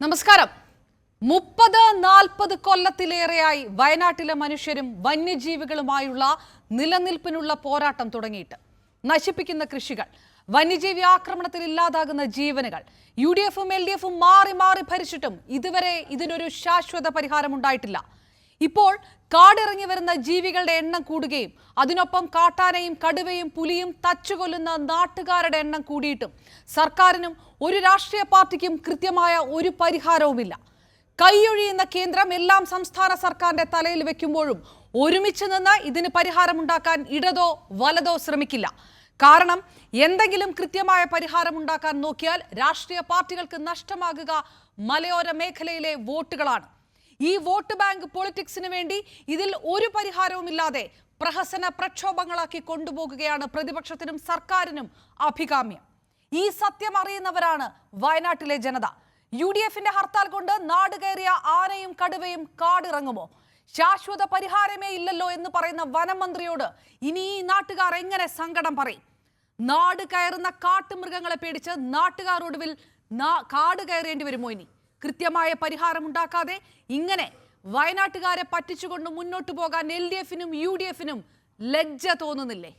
നമസ്കാരം. 30-40 കൊല്ലത്തിലേറെയായി വയനാട്ടിലെ മനുഷ്യരും വന്യജീവികളുമായുള്ള നിലനിൽപ്പിനുള്ള പോരാട്ടം തുടങ്ങിയിട്ട്. നശിപ്പിക്കുന്ന കൃഷികൾ, വന്യജീവി ആക്രമണത്തിൽ ഇല്ലാതാകുന്ന ജീവനുകൾ, UDF-ഉം LDF-ഉം മാറി മാറി ഭരിച്ചിട്ടും ഇതുവരെ ഇതിനൊരു ശാശ്വത പരിഹാരം ഉണ്ടായിട്ടില്ല. ഇപ്പോൾ കാടിറങ്ങി വരുന്ന ജീവികളുടെ എണ്ണം കൂടുകയും അതിനൊപ്പം കാട്ടാനയും കടുവയും പുലിയും തച്ചുകൊല്ലുന്ന നാട്ടുകാരുടെ എണ്ണം കൂടിയിട്ടും സർക്കാരിനും ഒരു രാഷ്ട്രീയ പാർട്ടിക്കും കൃത്യമായ ഒരു പരിഹാരവുമില്ല. കൈയൊഴിയുന്ന കേന്ദ്രം എല്ലാം സംസ്ഥാന സർക്കാരിന്റെ തലയിൽ വെക്കുമ്പോഴും ഒരുമിച്ച് നിന്ന് ഇതിന് പരിഹാരമുണ്ടാക്കാൻ ഇടതോ വലതോ ശ്രമിക്കില്ല. കാരണം എന്തെങ്കിലും കൃത്യമായ പരിഹാരം ഉണ്ടാക്കാൻ നോക്കിയാൽ രാഷ്ട്രീയ പാർട്ടികൾക്ക് നഷ്ടമാകുക മലയോര മേഖലയിലെ വോട്ടുകളാണ്. ഈ വോട്ട് ബാങ്ക് പൊളിറ്റിക്സിന് വേണ്ടി ഇതിൽ ഒരു പരിഹാരവുമില്ലാതെ പ്രഹസന പ്രക്ഷോഭങ്ങളാക്കി കൊണ്ടുപോകുകയാണ് പ്രതിപക്ഷത്തിനും സർക്കാരിനും അഭികാമ്യം. ഈ സത്യം അറിയുന്നവരാണ് വയനാട്ടിലെ ജനത. UDF-ന്റെ ഹർത്താൽ കൊണ്ട് നാട് കയറിയ ആനയും കടുവയും കാടിറങ്ങുമോ? ശാശ്വത പരിഹാരമേ ഇല്ലല്ലോ എന്ന് പറയുന്ന വനമന്ത്രിയോട് ഇനി ഈ നാട്ടുകാർ എങ്ങനെ സങ്കടം പറയും? നാട് കയറുന്ന കാട്ടുമൃഗങ്ങളെ പേടിച്ച് നാട്ടുകാർ ഒടുവിൽ കാട് കയറേണ്ടി വരുമോ? ഇനി കൃത്യമായ പരിഹാരം ഉണ്ടാക്കാതെ ഇങ്ങനെ വയനാട്ടുകാരെ പറ്റിച്ചുകൊണ്ട് മുന്നോട്ട് പോകാൻ LDF-നും UDF-നും ലജ്ജ തോന്നുന്നില്ലേ?